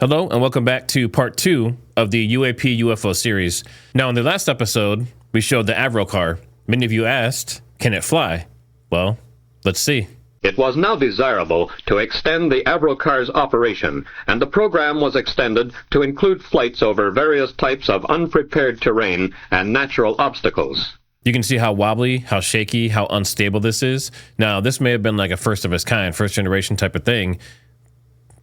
Hello, and welcome back to part 2 of the UAP UFO series. Now, in the last episode, we showed the Avrocar. Many of you asked, can it fly? Well, let's see. It was now desirable to extend the Avrocar's operation, and the program was extended to include flights over various types of unprepared terrain and natural obstacles. You can see how wobbly, how shaky, how unstable this is. Now, this may have been like a first of its kind, first generation type of thing,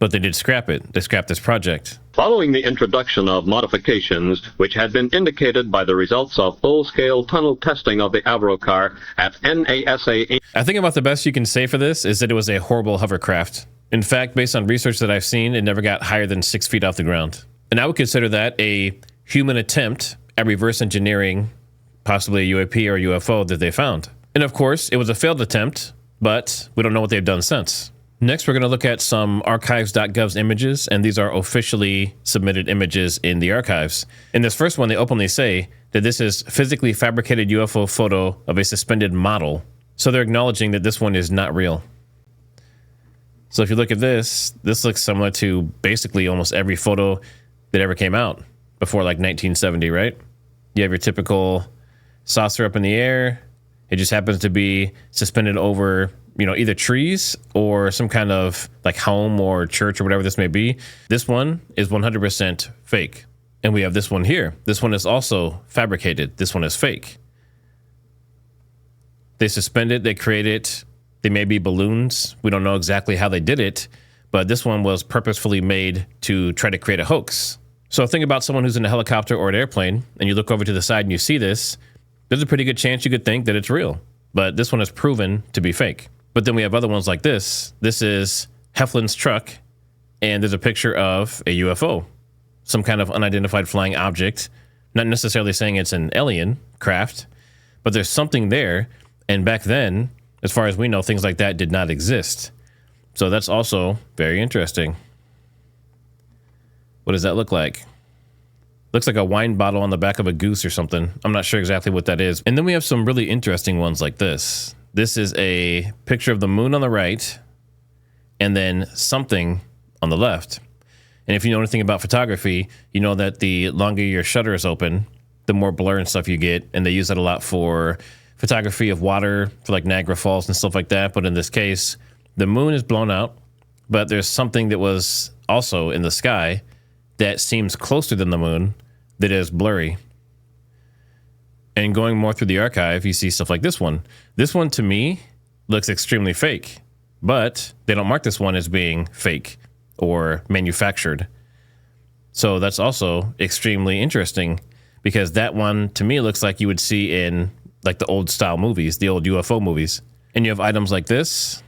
but they did scrap it. They scrapped this project. Following the introduction of modifications, which had been indicated by the results of full-scale tunnel testing of the Avrocar at NASA. I think about the best you can say for this is that it was a horrible hovercraft. In fact, based on research that I've seen, it never got higher than 6 feet off the ground. And I would consider that a human attempt at reverse engineering possibly a UAP or a UFO that they found. And of course, it was a failed attempt, but we don't know what they've done since. Next, we're going to look at some archives.gov's images, and these are officially submitted images in the archives. In this first one, they openly say that this is physically fabricated UFO photo of a suspended model. So they're acknowledging that this one is not real. So if you look at this looks similar to basically almost every photo that ever came out before like 1970, right? You have your typical saucer up in the air. It just happens to be suspended over, either trees or some kind of like home or church or whatever this may be. This one is 100% fake. And we have this one here. This one is also fabricated. This one is fake. They suspend it, they create it. They may be balloons. We don't know exactly how they did it, but this one was purposefully made to try to create a hoax. So think about someone who's in a helicopter or an airplane, and you look over to the side and you see this. There's a pretty good chance you could think that it's real, but this one is proven to be fake. But then we have other ones like this. This is Heflin's truck, and there's a picture of a UFO, some kind of unidentified flying object, not necessarily saying it's an alien craft, but there's something there. And back then, as far as we know, things like that did not exist. So that's also very interesting. What does that look like? Looks like a wine bottle on the back of a goose or something. I'm not sure exactly what that is. And then we have some really interesting ones like this. This is a picture of the moon on the right and then something on the left. And if you know anything about photography, you know that the longer your shutter is open, the more blur and stuff you get. And they use that a lot for photography of water, for like Niagara Falls and stuff like that. But in this case, the moon is blown out, but there's something that was also in the sky that seems closer than the moon that is blurry. And going more through the archive, you see stuff like this one. This one, to me, looks extremely fake, but they don't mark this one as being fake or manufactured. So that's also extremely interesting because that one, to me, looks like you would see in like the old style movies, the old UFO movies. And you have items like this.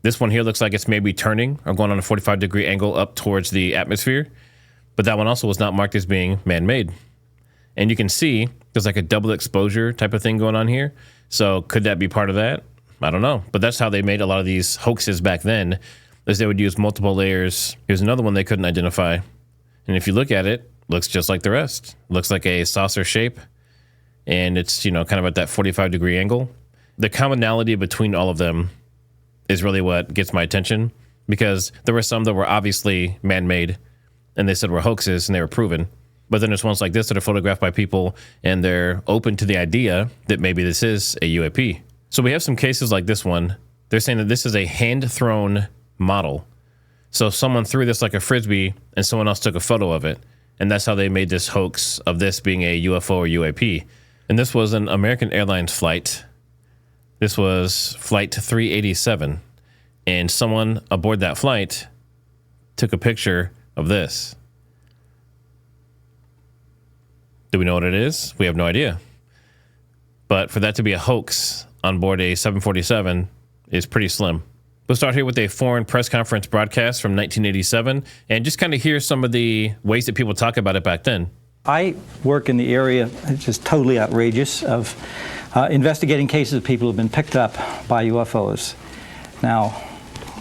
This one here looks like it's maybe turning or going on a 45-degree angle up towards the atmosphere. But that one also was not marked as being man-made. And you can see there's like a double exposure type of thing going on here. So could that be part of that? I don't know. But that's how they made a lot of these hoaxes back then, is they would use multiple layers. Here's another one they couldn't identify. And if you look at it, looks just like the rest. Looks like a saucer shape. And it's, kind of at that 45-degree angle. The commonality between all of them is really what gets my attention, because there were some that were obviously man-made and they said were hoaxes and they were proven. But then there's ones like this that are photographed by people and they're open to the idea that maybe this is a UAP. So we have some cases like this one. They're saying that this is a hand-thrown model. So someone threw this like a Frisbee and someone else took a photo of it. And that's how they made this hoax of this being a UFO or UAP. And this was an American Airlines flight. This was flight 387. And someone aboard that flight took a picture of this. Do we know what it is? We have no idea. But for that to be a hoax on board a 747 is pretty slim. We'll start here with a foreign press conference broadcast from 1987 and just kind of hear some of the ways that people talk about it back then. I work in the area, it's just totally outrageous, of investigating cases of people who have been picked up by UFOs. Now,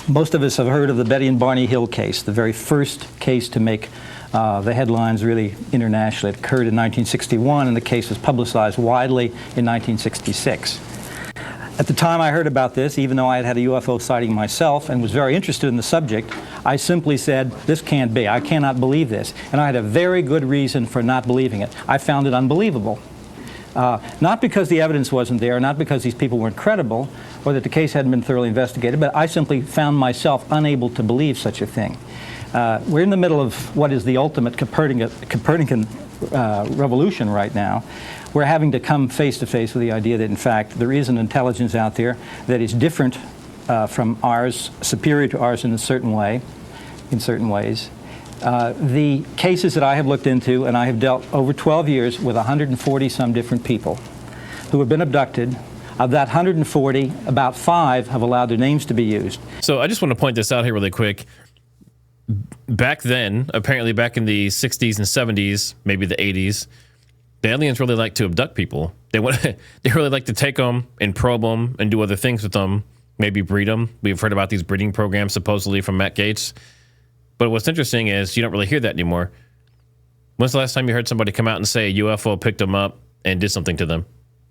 most of us have heard of the Betty and Barney Hill case, the very first case to make the headlines really internationally. It occurred in 1961, and the case was publicized widely in 1966. At the time I heard about this, even though I had had a UFO sighting myself and was very interested in the subject, I simply said, this can't be. I cannot believe this. And I had a very good reason for not believing it. I found it unbelievable. Not because the evidence wasn't there, not because these people weren't credible, or that the case hadn't been thoroughly investigated, but I simply found myself unable to believe such a thing. We're in the middle of what is the ultimate Copernican revolution right now. We're having to come face to face with the idea that, in fact, there is an intelligence out there that is different from ours, superior to ours in a certain way, in certain ways. The cases that I have looked into, and I have dealt over 12 years with 140 some different people who have been abducted. Of that 140, about 5 have allowed their names to be used. So I just want to point this out here really quick. Back then, apparently back in the 60s and 70s, maybe the 80s, the aliens really like to abduct people. They really like to take them and probe them and do other things with them, maybe breed them. We've heard about these breeding programs supposedly from Matt Gaetz. But what's interesting is you don't really hear that anymore. When's the last time you heard somebody come out and say a UFO picked them up and did something to them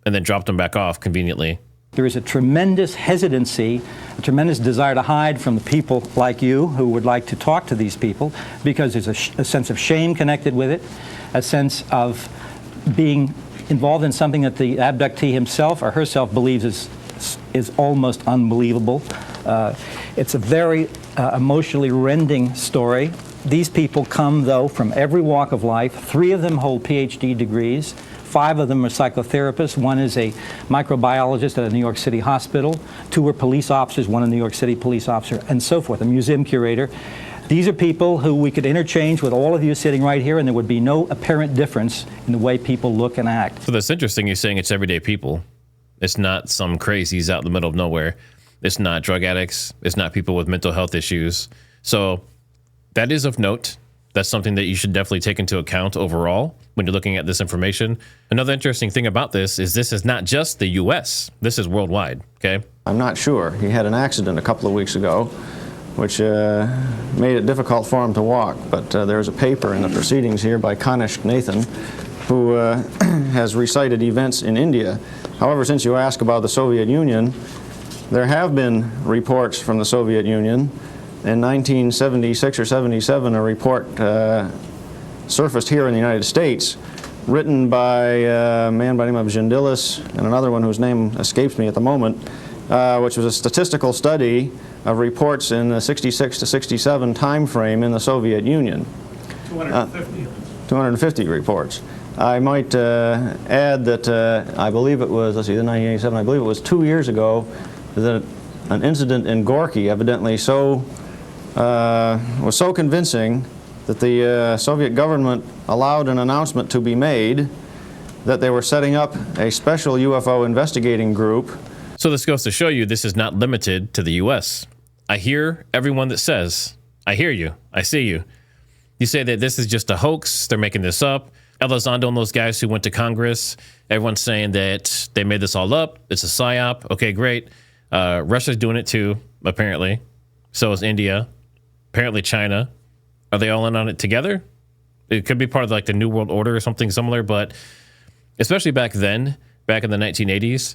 and then dropped them back off conveniently? There is a tremendous hesitancy, a tremendous desire to hide from the people like you who would like to talk to these people, because there's a sense of shame connected with it, a sense of being involved in something that the abductee himself or herself believes is almost unbelievable. It's a very emotionally rending story. These people come, though, from every walk of life. 3 of them hold PhD degrees. 5 of them are psychotherapists. 1 is a microbiologist at a New York City hospital. 2 are police officers, 1 a New York City police officer, and so forth, a museum curator. These are people who we could interchange with all of you sitting right here, and there would be no apparent difference in the way people look and act. So that's interesting. You're saying it's everyday people. It's not some crazies out in the middle of nowhere. It's not drug addicts. It's not people with mental health issues. So that is of note. That's something that you should definitely take into account overall when you're looking at this information. Another interesting thing about this is not just the U.S. This is worldwide, okay? I'm not sure. He had an accident a couple of weeks ago, which made it difficult for him to walk. But there's a paper in the proceedings here by Kanishk Nathan, who has recited events in India. However, since you ask about the Soviet Union, there have been reports from the Soviet Union. In 1976 or 77, a report surfaced here in the United States, written by a man by the name of Gendilis and another one whose name escapes me at the moment, which was a statistical study of reports in the 66 to 67 time frame in the Soviet Union. 250 reports. I might add that I believe it was, let's see, 1987, I believe it was 2 years ago that an incident in Gorky evidently was so convincing that the Soviet government allowed an announcement to be made that they were setting up a special UFO investigating group. So this goes to show you this is not limited to the U.S. I hear everyone that says, I hear you, I see you. You say that this is just a hoax, they're making this up. Elizondo and those guys who went to Congress, everyone's saying that they made this all up, it's a psyop. Okay, great. Russia's doing it too, apparently. So is India. Apparently China. Are they all in on it together? It could be part of like the New World Order or something similar, but especially back then, back in the 1980s,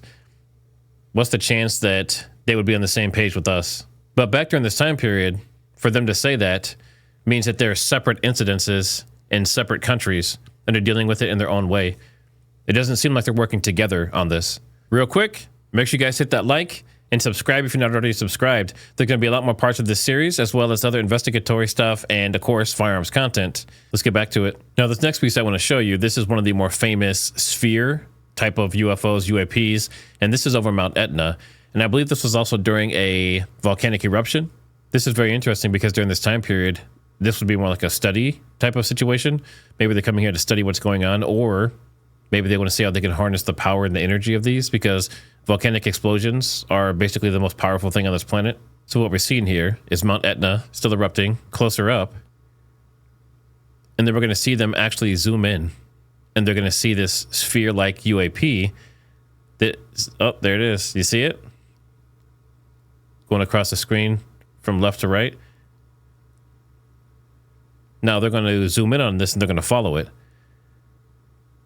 what's the chance that they would be on the same page with us? But back during this time period, for them to say that means that there are separate incidences in separate countries and they're dealing with it in their own way. It doesn't seem like they're working together on this. Real quick, make sure you guys hit that like and subscribe if you're not already subscribed. There's going to be a lot more parts of this series, as well as other investigatory stuff and, of course, firearms content. Let's get back to it. Now, this next piece I want to show you, this is one of the more famous sphere type of UFOs, UAPs, and this is over Mount Etna. And I believe this was also during a volcanic eruption. This is very interesting because during this time period, this would be more like a study type of situation. Maybe they're coming here to study what's going on, or maybe they want to see how they can harness the power and the energy of these, because volcanic explosions are basically the most powerful thing on this planet. So what we're seeing here is Mount Etna still erupting closer up. And then we're going to see them actually zoom in. And they're going to see this sphere-like UAP. Oh, there it is. You see it? Going across the screen from left to right. Now they're going to zoom in on this and they're going to follow it.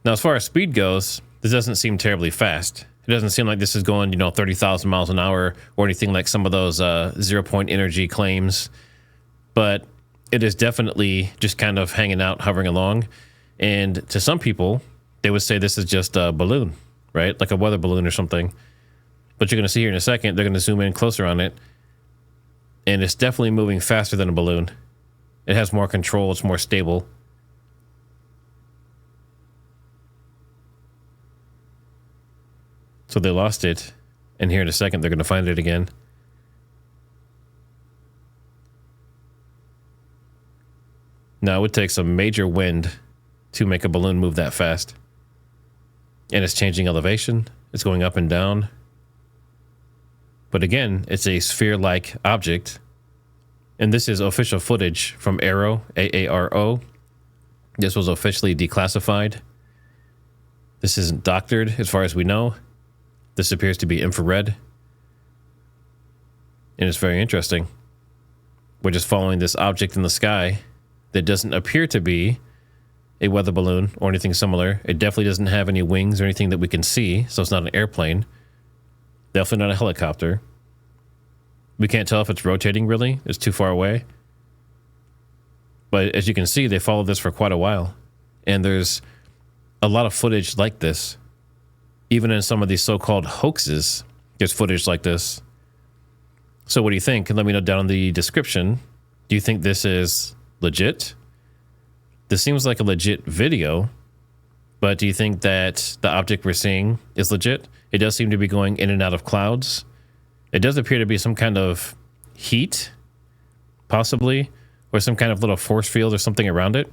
Now, as far as speed goes, this doesn't seem terribly fast. It doesn't seem like this is going, 30,000 miles an hour or anything like some of those zero-point energy claims. but it is definitely just kind of hanging out, hovering along. And to some people, they would say this is just a balloon, right? Like a weather balloon or something. But you're going to see here in a second, they're going to zoom in closer on it. And it's definitely moving faster than a balloon. It has more control. It's more stable. So they lost it. And here in a second, they're going to find it again. Now, it would take some major wind to make a balloon move that fast. And it's changing elevation. It's going up and down. But again, it's a sphere-like object. And this is official footage from AARO, AARO. This was officially declassified. This isn't doctored, as far as we know. This appears to be infrared. And it's very interesting. We're just following this object in the sky that doesn't appear to be a weather balloon or anything similar. It definitely doesn't have any wings or anything that we can see, so it's not an airplane. Definitely not a helicopter. We can't tell if it's rotating, really. It's too far away. But as you can see, they followed this for quite a while. And there's a lot of footage like this. Even in some of these so-called hoaxes, there's footage like this. So what do you think? Let me know down in the description. Do you think this is legit? This seems like a legit video, but do you think that the object we're seeing is legit? It does seem to be going in and out of clouds. It does appear to be some kind of heat, possibly, or some kind of little force field or something around it.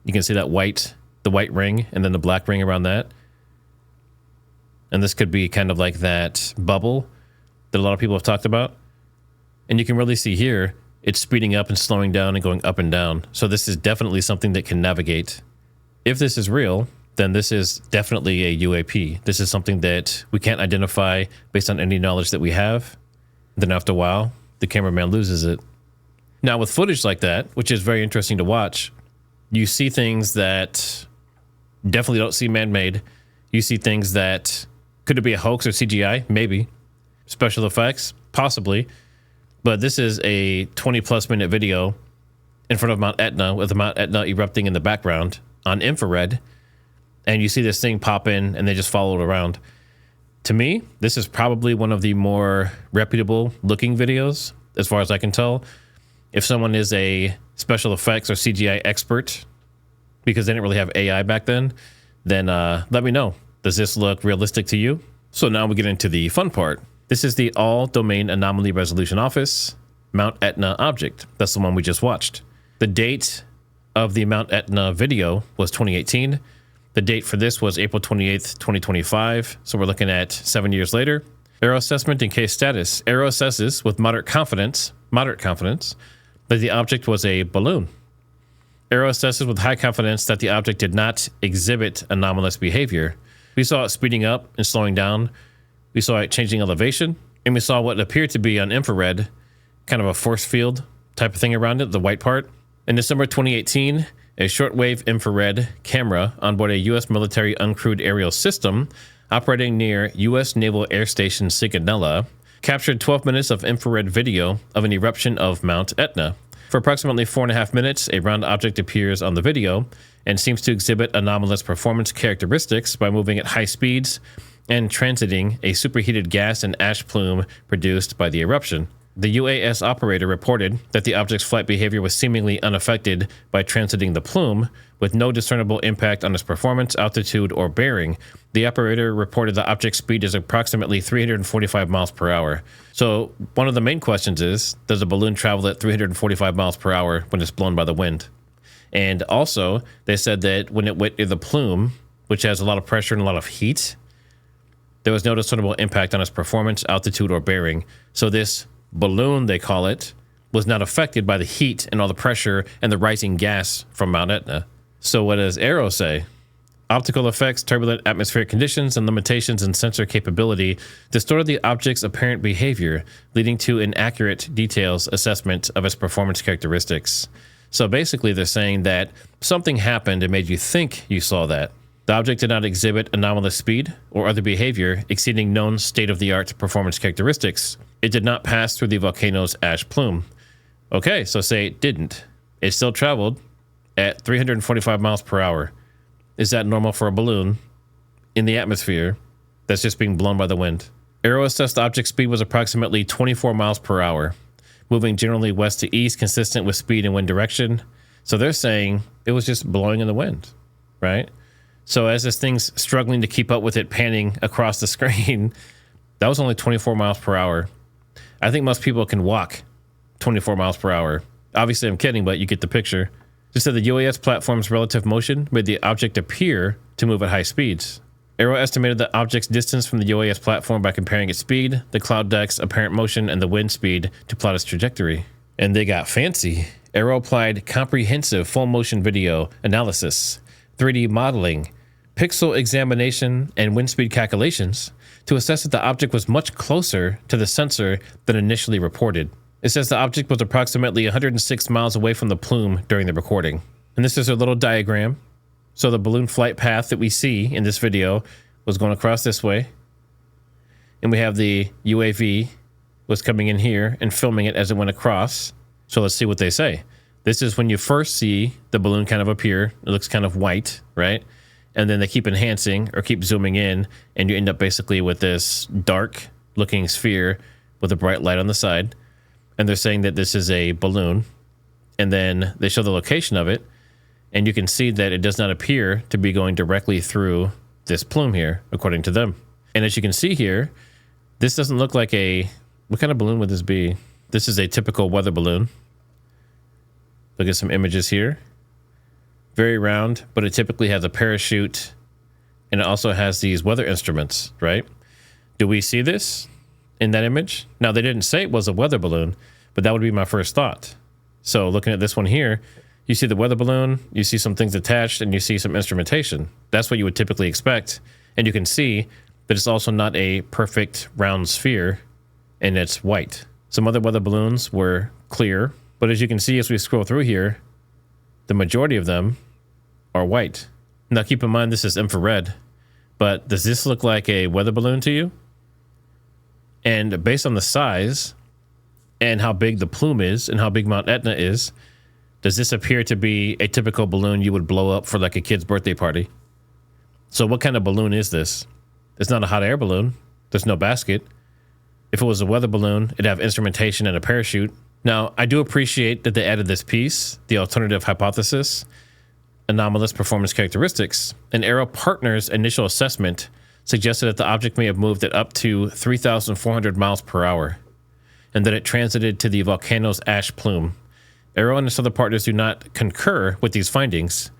You can see that the white ring, and then the black ring around that. And this could be kind of like that bubble that a lot of people have talked about. And you can really see here, it's speeding up and slowing down and going up and down. So this is definitely something that can navigate. If this is real, then this is definitely a UAP. This is something that we can't identify based on any knowledge that we have. Then after a while, the cameraman loses it. Now with footage like that, which is very interesting to watch, you see things that definitely don't seem man-made. You see things that, could it be a hoax or CGI? Maybe. Special effects? Possibly. But this is a 20-plus minute video in front of Mount Etna with the Mount Etna erupting in the background on infrared. And you see this thing pop in and they just follow it around. To me, this is probably one of the more reputable looking videos, as far as I can tell. If someone is a special effects or CGI expert, because they didn't really have AI back then let me know. Does this look realistic to you? So now we get into the fun part. This is the All Domain Anomaly Resolution Office Mount Etna object. That's the one we just watched. The date of the Mount Etna video was 2018. The date for this was April 28th, 2025. So we're looking at 7 years later. AARO assessment and case status. AARO assesses with moderate confidence, that the object was a balloon. AARO assesses with high confidence that the object did not exhibit anomalous behavior. We saw it speeding up and slowing down. We saw it changing elevation, and we saw what appeared to be on infrared, kind of a force field type of thing around it, the white part. In December 2018, a shortwave infrared camera on board a U.S. military uncrewed aerial system operating near U.S. Naval Air Station Sigonella captured 12 minutes of infrared video of an eruption of Mount Etna. For approximately 4.5 minutes, a round object appears on the video and seems to exhibit anomalous performance characteristics by moving at high speeds and transiting a superheated gas and ash plume produced by the eruption. The UAS operator reported that the object's flight behavior was seemingly unaffected by transiting the plume, with no discernible impact on its performance, altitude, or bearing. The operator reported the object's speed is approximately 345 miles per hour. So one of the main questions is, does a balloon travel at 345 miles per hour when it's blown by the wind? And also, they said that when it went near the plume, which has a lot of pressure and a lot of heat, there was no discernible impact on its performance, altitude, or bearing. So this balloon, they call it, was not affected by the heat and all the pressure and the rising gas from Mount Etna. So what does AARO say? Optical effects, turbulent atmospheric conditions, and limitations in sensor capability distorted the object's apparent behavior, leading to inaccurate details assessment of its performance characteristics. So basically they're saying that something happened and made you think you saw that. The object did not exhibit anomalous speed or other behavior exceeding known state-of-the-art performance characteristics. It did not pass through the volcano's ash plume. Okay, so say it didn't. It still traveled at 345 miles per hour. Is that normal for a balloon in the atmosphere that's just being blown by the wind? AARO assessed the object speed was approximately 24 miles per hour, moving generally west to east, consistent with speed and wind direction. So they're saying it was just blowing in the wind, right? So as this thing's struggling to keep up with it, panning across the screen, that was only 24 miles per hour. I think most people can walk 24 miles per hour. Obviously, I'm kidding, but you get the picture. Just said the UAS platform's relative motion made the object appear to move at high speeds. AARO estimated the object's distance from the UAS platform by comparing its speed, the cloud deck's apparent motion, and the wind speed to plot its trajectory. And they got fancy. AARO applied comprehensive full motion video analysis, 3D modeling, pixel examination, and wind speed calculations to assess that the object was much closer to the sensor than initially reported. It says the object was approximately 106 miles away from the plume during the recording. And this is a little diagram. So the balloon flight path that we see in this video was going across this way. And we have the UAV was coming in here and filming it as it went across. So let's see what they say. This is when you first see the balloon kind of appear. It looks kind of white, right? And then they keep enhancing or keep zooming in, and you end up basically with this dark looking sphere with a bright light on the side. And they're saying that this is a balloon. And then they show the location of it. And you can see that it does not appear to be going directly through this plume here, according to them. And as you can see here, this doesn't look like a... What kind of balloon would this be? This is a typical weather balloon. Look at some images here. Very round, but it typically has a parachute. And it also has these weather instruments, right? Do we see this in that image? Now, they didn't say it was a weather balloon, but that would be my first thought. So looking at this one here, you see the weather balloon, you see some things attached, and you see some instrumentation. That's what you would typically expect. And you can see that it's also not a perfect round sphere, and it's white. Some other weather balloons were clear, but as you can see as we scroll through here, the majority of them are white. Now keep in mind this is infrared, but does this look like a weather balloon to you? And based on the size and how big the plume is and how big Mount Etna is, does this appear to be a typical balloon you would blow up for like a kid's birthday party? So what kind of balloon is this? It's not a hot air balloon. There's no basket. If it was a weather balloon, it'd have instrumentation and a parachute. Now, I do appreciate that they added this piece, the alternative hypothesis, anomalous performance characteristics. And AARO Partners' initial assessment suggested that the object may have moved at up to 3,400 miles per hour and that it transited to the volcano's ash plume. AARO and its other partners do not concur with these findings.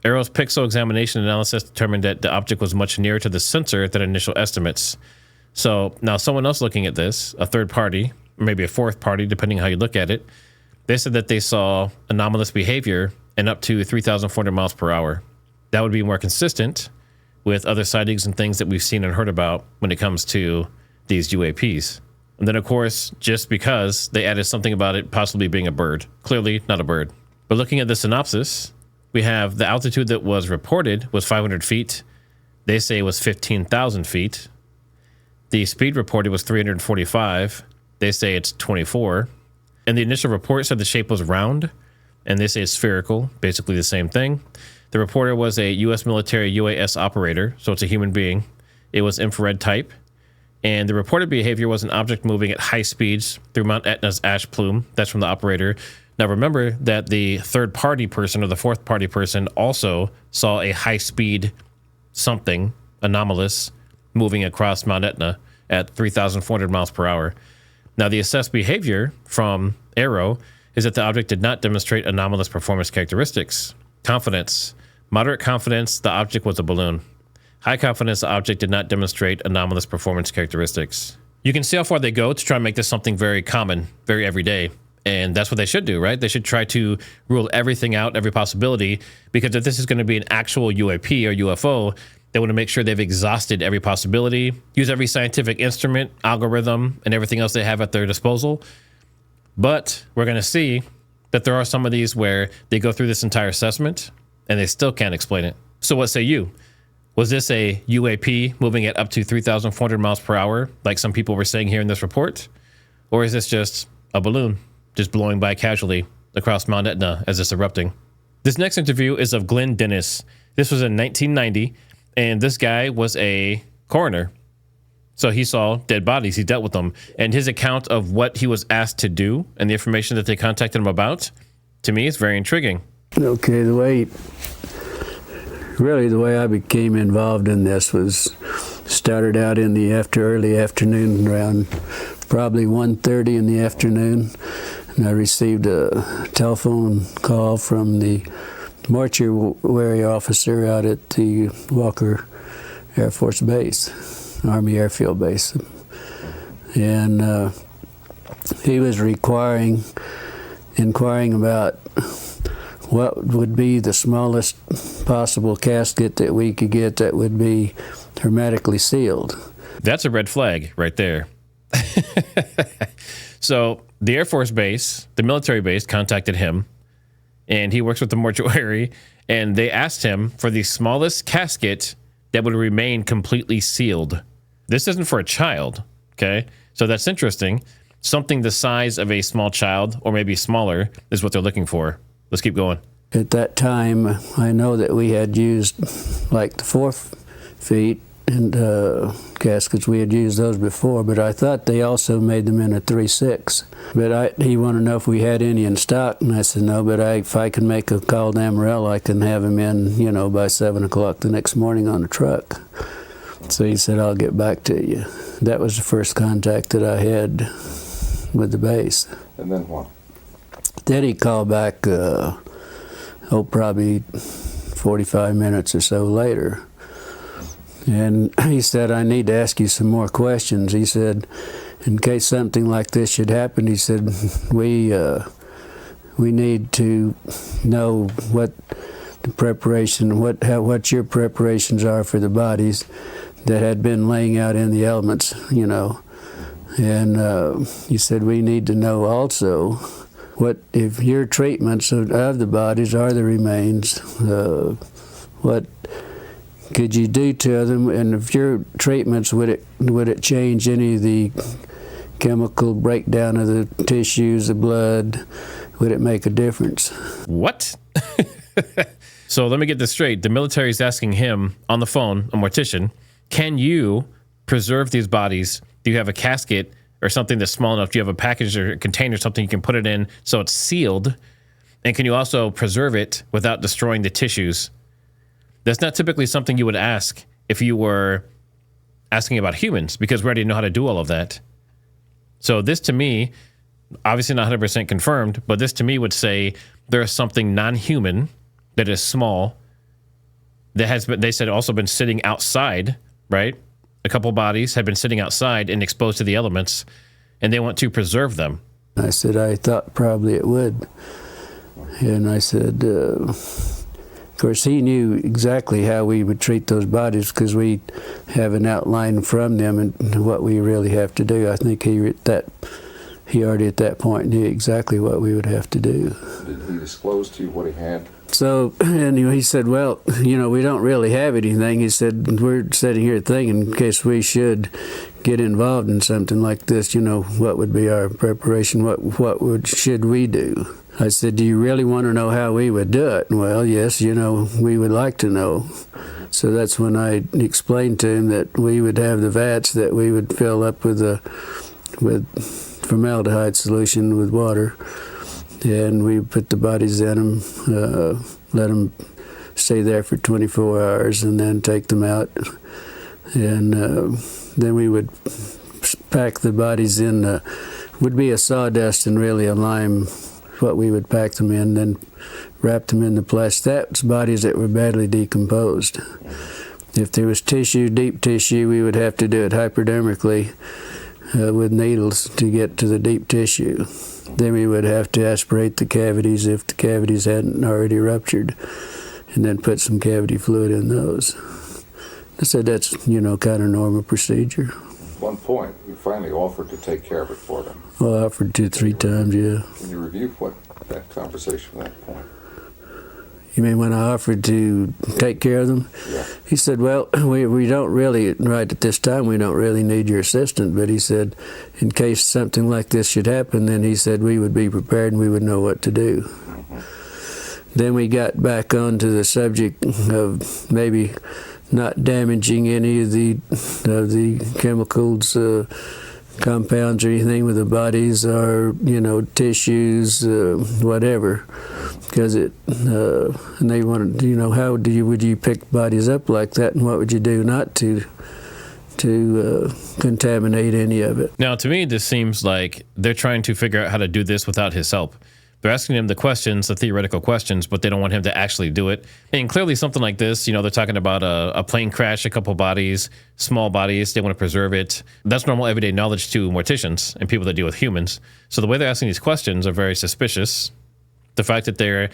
AARO's pixel examination analysis determined that the object was much nearer to the sensor than initial estimates. So now someone else looking at this, a third party, or maybe a fourth party, depending how you look at it, they said that they saw anomalous behavior in up to 3,400 miles per hour. That would be more consistent with other sightings and things that we've seen and heard about when it comes to these UAPs. And then, of course, just because they added something about it possibly being a bird. Clearly not a bird. But looking at the synopsis, we have the altitude that was reported was 500 feet. They say it was 15,000 feet. The speed reported was 345. They say it's 24. And the initial report said the shape was round, and they say it's spherical, basically the same thing. The reporter was a U.S. military UAS operator, so it's a human being. It was infrared type. And the reported behavior was an object moving at high speeds through Mount Etna's ash plume. That's from the operator. Now remember that the third party person or the fourth party person also saw a high speed something anomalous moving across Mount Etna at 3,400 miles per hour. Now the assessed behavior from AARO is that the object did not demonstrate anomalous performance characteristics. Confidence. Moderate confidence, the object was a balloon. High confidence, the object did not demonstrate anomalous performance characteristics. You can see how far they go to try and make this something very common, very everyday. And that's what they should do, right? They should try to rule everything out, every possibility, because if this is going to be an actual UAP or UFO, they want to make sure they've exhausted every possibility, use every scientific instrument, algorithm, and everything else they have at their disposal. But we're going to see that there are some of these where they go through this entire assessment and they still can't explain it. So what say you? Was this a UAP moving at up to 3,400 miles per hour, like some people were saying here in this report? Or is this just a balloon? just blowing by casually across Mount Etna as it's erupting. This next interview is of Glenn Dennis. This was in 1990, and this guy was a coroner. So he saw dead bodies, he dealt with them, and his account of what he was asked to do and the information that they contacted him about, to me, is very intriguing. Okay, the way I became involved in this was started out in the early afternoon, around probably 1:30 in the afternoon, and I received a telephone call from the mortuary officer out at the Walker Air Force Base, Army Airfield Base, and he was inquiring about what would be the smallest possible casket that we could get that would be hermetically sealed. That's a red flag right there. So the Air Force Base, the military base, contacted him, and he works with the mortuary, and they asked him for the smallest casket that would remain completely sealed. This isn't for a child, okay? So that's interesting. Something the size of a small child, or maybe smaller, is what they're looking for. Let's keep going. At that time, I know that we had used like the 4 feet and caskets. We had used those before, but I thought they also made them in a 3/6. But he wanted to know if we had any in stock, and I said no, but if I can make a call to Amarillo, I can have them in, by 7 o'clock the next morning on the truck. So he said, I'll get back to you. That was the first contact that I had with the base. And then what? Then he called back, probably 45 minutes or so later. And he said, I need to ask you some more questions. He said, in case something like this should happen, he said, we need to know what the preparation, what your preparations are for the bodies that had been laying out in the elements, And he said, we need to know also what if your treatments of the bodies are the remains, what could you do to them, and if your treatments, would it change any of the chemical breakdown of the tissues, the blood? Would it make a difference? What? So let me get this straight. The military is asking him on the phone, a mortician, can you preserve these bodies? Do you have a casket or something that's small enough? Do you have a package or a container, something you can put it in so it's sealed? And can you also preserve it without destroying the tissues? That's not typically something you would ask if you were asking about humans, because we already know how to do all of that. So this to me, obviously not 100% confirmed, but this to me would say there is something non-human that is small that has been, they said, also been sitting outside, right? A couple bodies had been sitting outside and exposed to the elements, and they want to preserve them. I said, I thought probably it would. And I said, of course, he knew exactly how we would treat those bodies because we have an outline from them and what we really have to do. I think he already at that point knew exactly what we would have to do. Did he disclose to you what he had? So, and he said, well, we don't really have anything. He said, we're sitting here thinking in case we should get involved in something like this, what would be our preparation? Should we do? I said, do you really want to know how we would do it? Well, yes, we would like to know. So that's when I explained to him that we would have the vats that we would fill up with formaldehyde solution with water. And we put the bodies in them, let them stay there for 24 hours, and then take them out. And then we would pack the bodies in, would be a sawdust and really a lime, what we would pack them in, then wrap them in the plastic. That's bodies that were badly decomposed. If there was tissue, deep tissue, we would have to do it hypodermically with needles to get to the deep tissue. Then we would have to aspirate the cavities if the cavities hadn't already ruptured, and then put some cavity fluid in those. I said that's, kind of normal procedure. At one point, you finally offered to take care of it for them. Well, I offered 2-3 times, yeah. Can you review that conversation at that point? You mean when I offered to take care of them? Yeah. He said, well, we don't really, right at this time, we don't really need your assistant. But he said, in case something like this should happen, then he said we would be prepared and we would know what to do. Then we got back onto the subject of maybe not damaging any of the chemicals, compounds or anything with the bodies, or tissues, whatever, because and they wanted, how would you pick bodies up like that, and what would you do not to contaminate any of it? Now, to me, this seems like they're trying to figure out how to do this without his help. They're asking him the questions, the theoretical questions, but they don't want him to actually do it. And clearly something like this, they're talking about a plane crash, a couple bodies, small bodies. They want to preserve it. That's normal everyday knowledge to morticians and people that deal with humans. So the way they're asking these questions are very suspicious. The fact that they're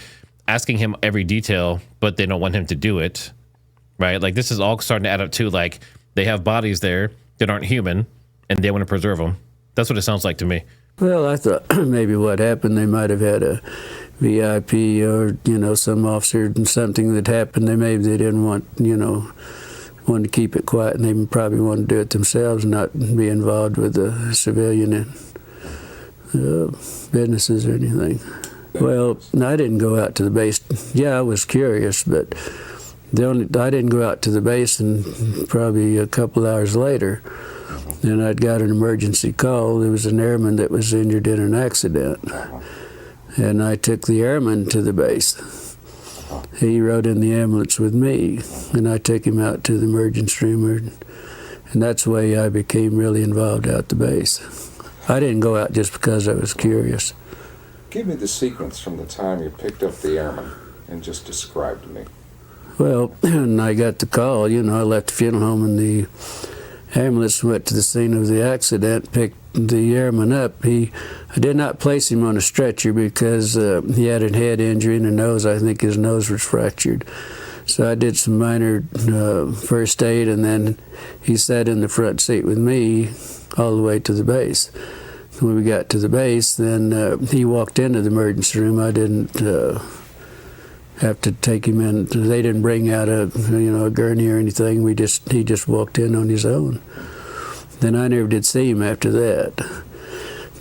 asking him every detail, but they don't want him to do it, right? Like, this is all starting to add up to, like, they have bodies there that aren't human, and they want to preserve them. That's what it sounds like to me. Well, I thought maybe what happened, they might have had a VIP or, some officer and something that happened. They didn't want, wanted to keep it quiet, and they probably wanted to do it themselves, not be involved with the civilian businesses or anything. Well, I didn't go out to the base. Yeah, I was curious, but I didn't go out to the base, and probably a couple hours later, then I'd got an emergency call. There was an airman that was injured in an accident. And I took the airman to the base. He rode in the ambulance with me, and I took him out to the emergency room. And that's the way I became really involved out the base. I didn't go out just because I was curious. Give me the sequence from the time you picked up the airman and just describe to me. Well, when I got the call, I left the funeral home, and the ambulance went to the scene of the accident, picked the airman up. I did not place him on a stretcher because he had a head injury in the nose. I think his nose was fractured. So I did some minor first aid, and then he sat in the front seat with me all the way to the base. When we got to the base, then he walked into the emergency room. I didn't have to take him in. They didn't bring out a gurney or anything. He just walked in on his own. Then I never did see him after that.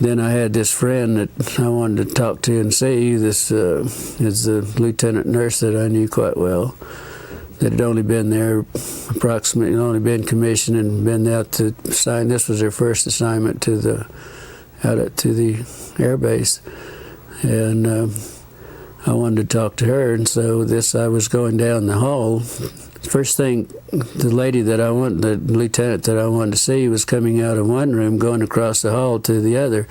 Then I had this friend that I wanted to talk to and see. This is the lieutenant nurse that I knew quite well, that had only been there only been commissioned and been out to sign. This was her first assignment out to the air base. And I wanted to talk to her, and so I was going down the hall. First thing, the lieutenant that I wanted to see was coming out of one room, going across the hall to the other.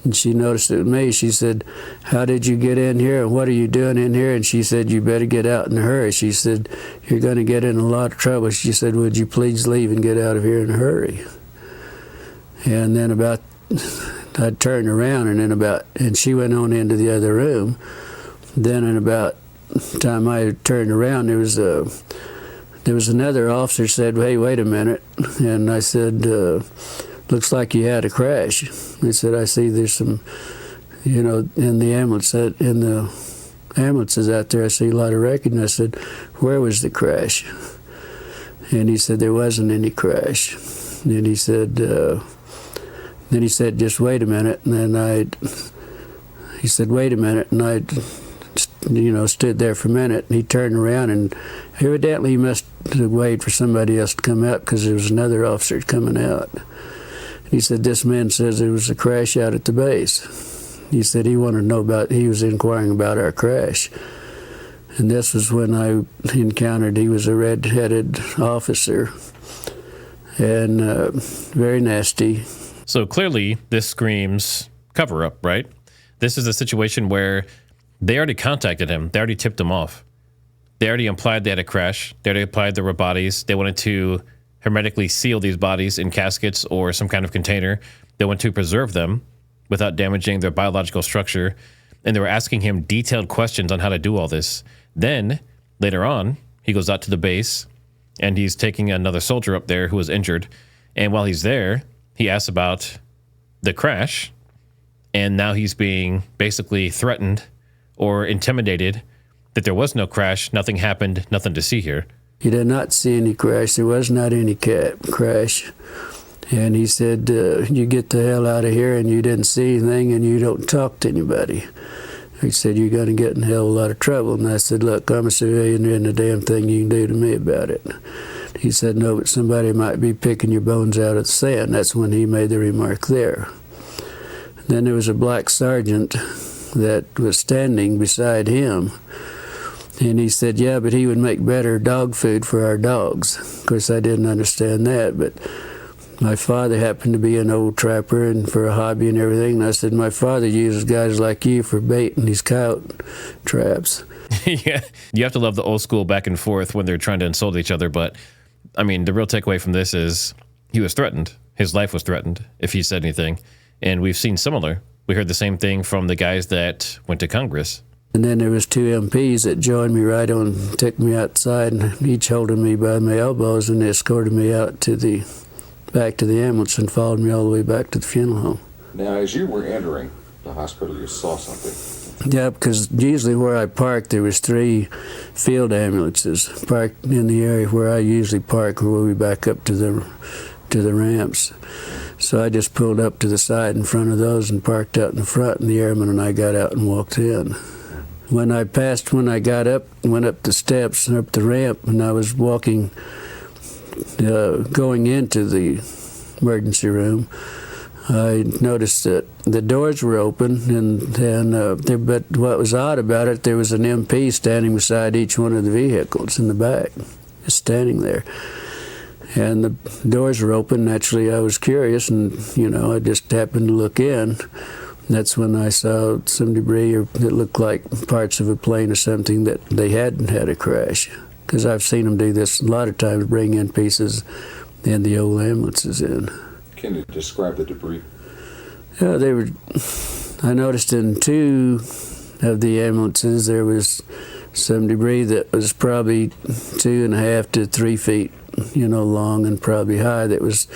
And she noticed it with me. She said, "How did you get in here, and what are you doing in here?" And she said, "You better get out in a hurry." She said, "You're going to get in a lot of trouble." She said, "Would you please leave and get out of here in a hurry?" And then I turned around, and she went on into the other room. Then in about the time I turned around, there was another officer said, "Hey, wait a minute." And I said, "Looks like you had a crash." He said, "I see there's some, in the ambulances out there, I see a lot of wreckage." And I said, "Where was the crash?" And he said, "There wasn't any crash." And he said, "Just wait a minute." And then he said, "Wait a minute." And I stood there for a minute, and he turned around, and evidently he must have waited for somebody else to come out, because there was another officer coming out. And he said, "This man says there was a crash out at the base." He said he wanted to know he was inquiring about our crash. And this was when I encountered, he was a red-headed officer, and very nasty. So clearly this screams cover-up, right? This is a situation where they already contacted him. They already tipped him off. They already implied they had a crash. They already implied there were bodies. They wanted to hermetically seal these bodies in caskets or some kind of container. They wanted to preserve them without damaging their biological structure. And they were asking him detailed questions on how to do all this. Then, later on, he goes out to the base, and he's taking another soldier up there who was injured. And while he's there, he asks about the crash. And now he's being basically threatened or intimidated that there was no crash, nothing happened, nothing to see here. He did not see any crash. There was not any crash. And he said, you get the hell out of here, and you didn't see anything, and you don't talk to anybody. He said, you're going to get in a hell of a lot of trouble. And I said, look, I'm a civilian, there isn't a damn thing you can do to me about it. He said, no, but somebody might be picking your bones out of the sand. That's when he made the remark there. Then there was a black sergeant that was standing beside him. And he said, yeah, but he would make better dog food for our dogs. Of course, I didn't understand that, but my father happened to be an old trapper and for a hobby and everything. And I said, my father uses guys like you for bait in these coyote traps. Yeah, you have to love the old school back and forth when they're trying to insult each other. But, I mean, the real takeaway from this is he was threatened. His life was threatened if he said anything. And we've seen similar. We heard the same thing from the guys that went to Congress. And then there was two MPs that joined me right on, took me outside, and each holding me by my elbows, and they escorted me out to back to the ambulance and followed me all the way back to the funeral home. Now, as you were entering the hospital, you saw something. Yeah, because usually where I parked, there was 3 field ambulances parked in the area where I usually park, where we back up to the ramps. So I just pulled up to the side in front of those and parked out in the front, and the airman and I got out and walked in. When I got up, went up the steps and up the ramp, and I was walking, going into the emergency room, I noticed that the doors were open, but what was odd about it, there was an MP standing beside each one of the vehicles in the back, just standing there. And the doors were open. Naturally, I was curious, and, I just happened to look in. That's when I saw some debris that looked like parts of a plane or something that they hadn't had a crash. Because I've seen them do this a lot of times, bring in pieces and the old ambulances in. Can you describe the debris? Yeah, I noticed in 2 of the ambulances there was some debris that was probably 2.5 to 3 feet, long and probably high, that was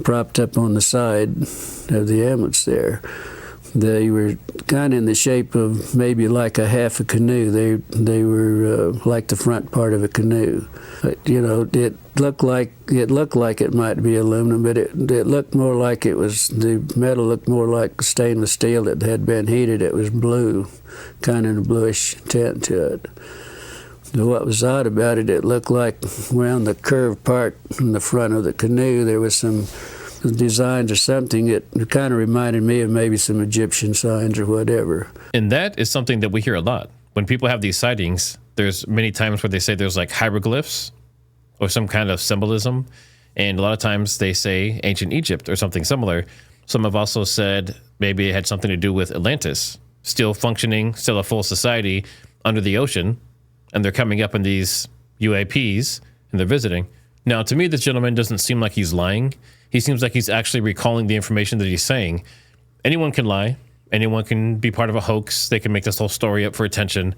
propped up on the side of the ambulance there. They were kind of in the shape of maybe like a half a canoe. They were like the front part of a canoe. But, it looked like it might be aluminum, but it looked more like the metal looked more like stainless steel that had been heated. It was blue, kind of a bluish tint to it. But what was odd about it, it looked like around the curved part in the front of the canoe, there was some designs or something. It kind of reminded me of maybe some Egyptian signs or whatever. And that is something that we hear a lot. When people have these sightings, there's many times where they say there's like hieroglyphs or some kind of symbolism. And a lot of times they say ancient Egypt or something similar. Some have also said maybe it had something to do with Atlantis, still functioning, still a full society under the ocean. And they're coming up in these UAPs and they're visiting. Now, to me, this gentleman doesn't seem like he's lying. He seems like he's actually recalling the information that he's saying. Anyone can lie. Anyone can be part of a hoax. They can make this whole story up for attention.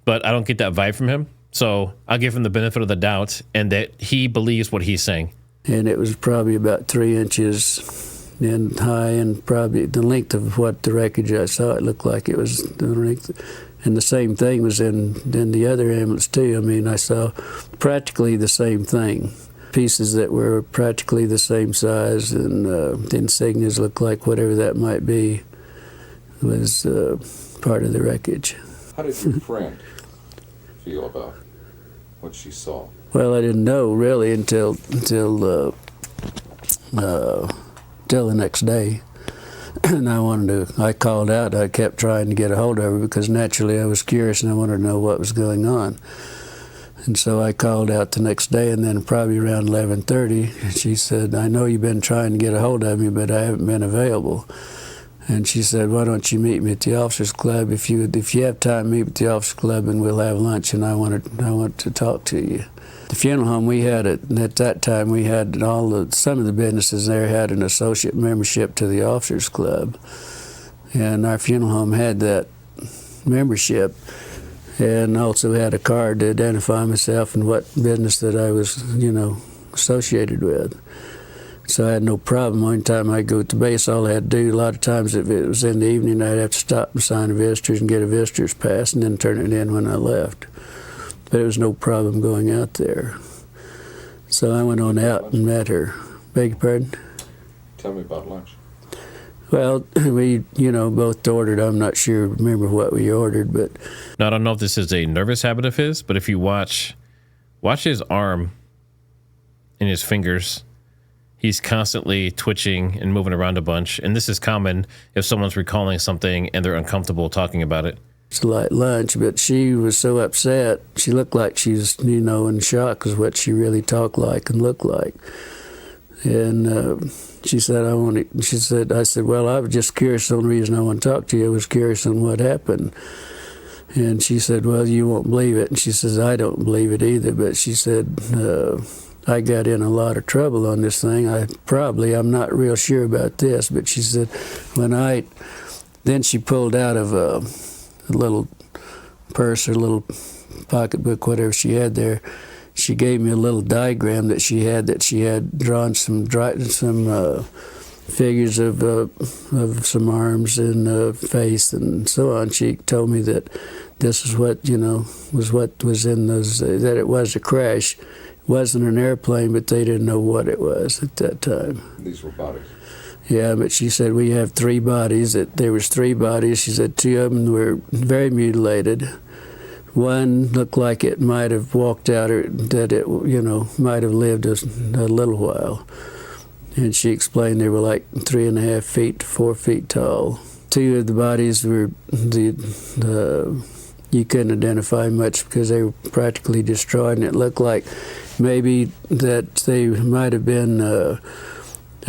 But I don't get that vibe from him. So I'll give him the benefit of the doubt and that he believes what he's saying. And it was probably about 3 inches in high, and probably the length of what the wreckage I saw, it looked like it was the length. And the same thing was in the other ambulance too. I mean, I saw practically the same thing. Pieces that were practically the same size, and the insignias looked like whatever that might be was part of the wreckage. How did your friend feel about what she saw? Well, I didn't know really until the next day. And I called out. I kept trying to get a hold of her because naturally I was curious and I wanted to know what was going on. And so I called out the next day, and then probably around 11:30, she said, I know you've been trying to get a hold of me, but I haven't been available. And she said, why don't you meet me at the officers club? If you have time, meet at the officers club and we'll have lunch, and I want to talk to you. The funeral home we had at that time, we had some of the businesses there had an associate membership to the officers club. And our funeral home had that membership, and also had a card to identify myself and what business that I was, associated with. So I had no problem. One time I'd go to base, all I had to do, a lot of times if it was in the evening, I'd have to stop and sign the visitors and get a visitor's pass and then turn it in when I left. But it was no problem going out there. So I went on out and met her. Beg your pardon? Tell me about lunch. Well, we, both ordered. I'm not sure, remember what we ordered, but... Now, I don't know if this is a nervous habit of his, but if you watch his arm and his fingers, he's constantly twitching and moving around a bunch. And this is common if someone's recalling something and they're uncomfortable talking about it. It's a light lunch, but she was so upset. She looked like she's, in shock is what she really talked like and looked like. And she said, I said, well, I was just curious. The only reason I want to talk to you, I was curious on what happened. And she said, well, you won't believe it. And she says, I don't believe it either. But she said, I got in a lot of trouble on this thing. I'm not real sure about this. But she said, then she pulled out of a little purse or little pocketbook, whatever she had there. She gave me a little diagram that she had drawn some figures of some arms and face and so on. She told me that this is what was in those, that it was a crash. It wasn't an airplane, but they didn't know what it was at that time. These were bodies. Yeah, but she said we have 3 bodies. That there was 3 bodies. She said 2 of them were very mutilated. One looked like it might have walked out, or that it, might have lived a little while. And she explained they were like 3.5 feet to 4 feet tall. 2 of the bodies were you couldn't identify much because they were practically destroyed, and it looked like maybe that they might have been a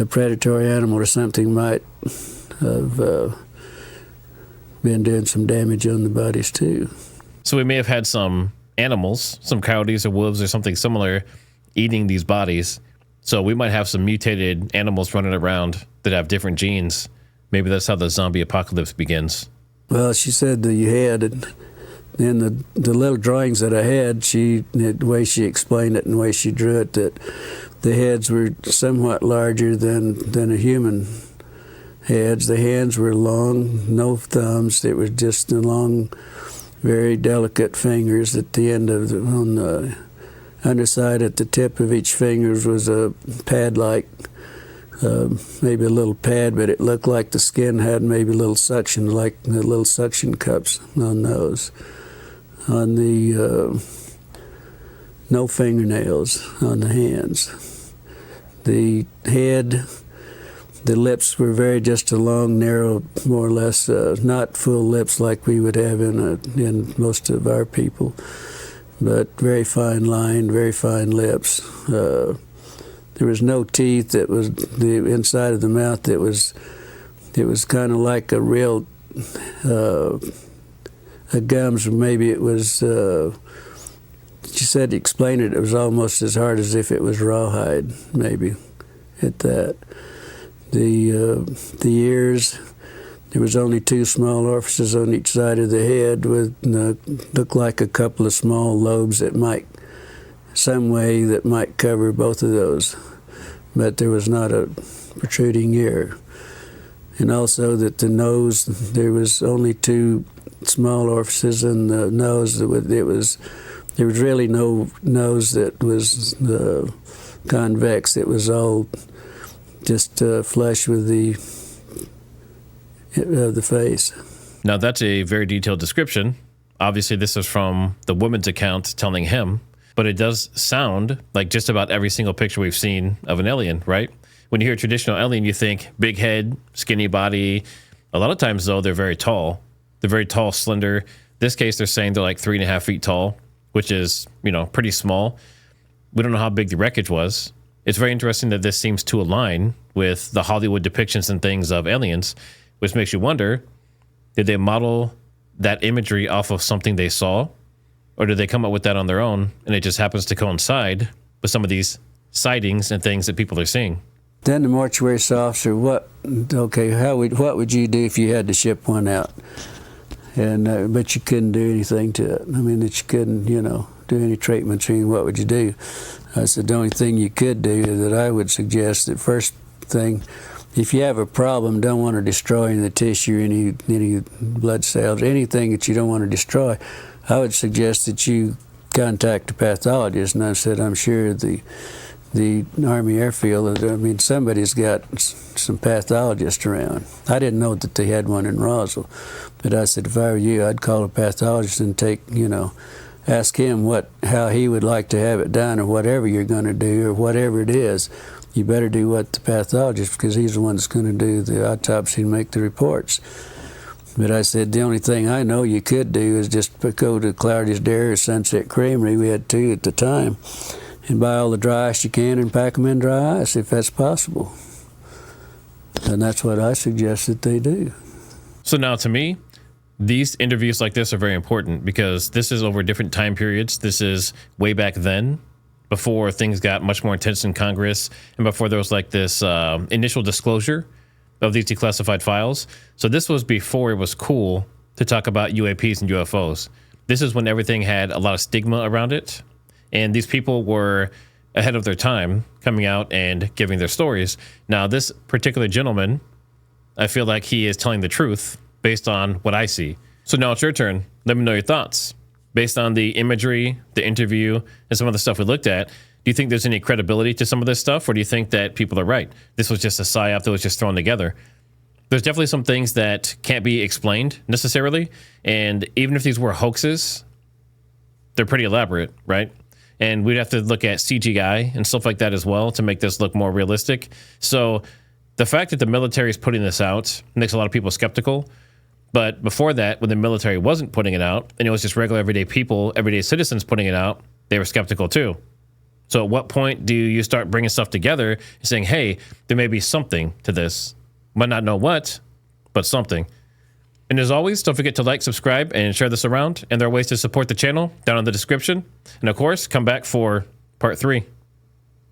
predatory animal or something might have been doing some damage on the bodies too. So we may have had some animals, some coyotes or wolves or something similar, eating these bodies. So we might have some mutated animals running around that have different genes. Maybe that's how the zombie apocalypse begins. Well, she said that you had, and in the little drawings that I had, the way she explained it and the way she drew it, that the heads were somewhat larger than a human heads. The hands were long, no thumbs. It was just the long, very delicate fingers at the end of on the underside at the tip of each finger was a pad-like, maybe a little pad, but it looked like the skin had maybe a little suction, like the little suction cups on those. On the, no fingernails on the hands. The head, the lips were just a long, narrow, more or less, not full lips like we would have in most of our people, but very fine line, very fine lips. There was no teeth. That was the inside of the mouth. It was kind of like a real gums. Maybe it was. She said to explain it. It was almost as hard as if it was rawhide. Maybe at that. The ears. There was only 2 small orifices on each side of the head with looked like a couple of small lobes that might, some way that might cover both of those, but there was not a protruding ear. And also that the nose, there was only 2 small orifices in the nose. There was really no nose that was convex. It was all just flush with the face. Now, that's a very detailed description. Obviously, this is from the woman's account telling him, but it does sound like just about every single picture we've seen of an alien, right? When you hear traditional alien, you think big head, skinny body. A lot of times, though, they're very tall. They're very tall, slender. This case, they're saying they're like 3.5 feet tall, which is, pretty small. We don't know how big the wreckage was. It's very interesting that this seems to align with the Hollywood depictions and things of aliens, which makes you wonder, did they model that imagery off of something they saw? Or did they come up with that on their own, and it just happens to coincide with some of these sightings and things that people are seeing? Then the mortuary officer, what would you do if you had to ship one out? and but you couldn't do anything to it. I mean, that you couldn't, do any treatments. I mean, what would you do? I said the only thing you could do that I would suggest, that first thing, if you have a problem, don't want to destroy any of the tissue, any blood cells, anything that you don't want to destroy, I would suggest that you contact a pathologist. And I said, I'm sure the Army Airfield, I mean, somebody's got some pathologists around. I didn't know that they had one in Roswell, but I said, if I were you, I'd call a pathologist and ask him how he would like to have it done, or whatever you're going to do, or whatever it is. You better do what the pathologist, because he's the one that's going to do the autopsy and make the reports. But I said, the only thing I know you could do is just go to Cloudy's Dairy or Sunset Creamery, we had 2 at the time, and buy all the dry ice you can and pack them in dry ice, if that's possible. And that's what I suggest that they do. So now, to me, these interviews like this are very important, because this is over different time periods. This is way back then, before things got much more intense in Congress, and before there was like this initial disclosure of these declassified files. So this was before it was cool to talk about UAPs and UFOs. This is when everything had a lot of stigma around it, and these people were ahead of their time coming out and giving their stories. Now, this particular gentleman, I feel like he is telling the truth based on what I see. So now it's your turn. Let me know your thoughts. Based on the imagery, the interview, and some of the stuff we looked at, do you think there's any credibility to some of this stuff, or do you think that people are right? This was just a psyop that was just thrown together. There's definitely some things that can't be explained necessarily, and even if these were hoaxes, they're pretty elaborate, right? And we'd have to look at CGI and stuff like that as well to make this look more realistic. So the fact that the military is putting this out makes a lot of people skeptical. But before that, when the military wasn't putting it out, and it was just regular everyday people, everyday citizens putting it out, they were skeptical too. So at what point do you start bringing stuff together and saying, hey, there may be something to this? Might not know what, but something. And as always, don't forget to like, subscribe, and share this around. And there are ways to support the channel down in the description. And of course, come back for part 3.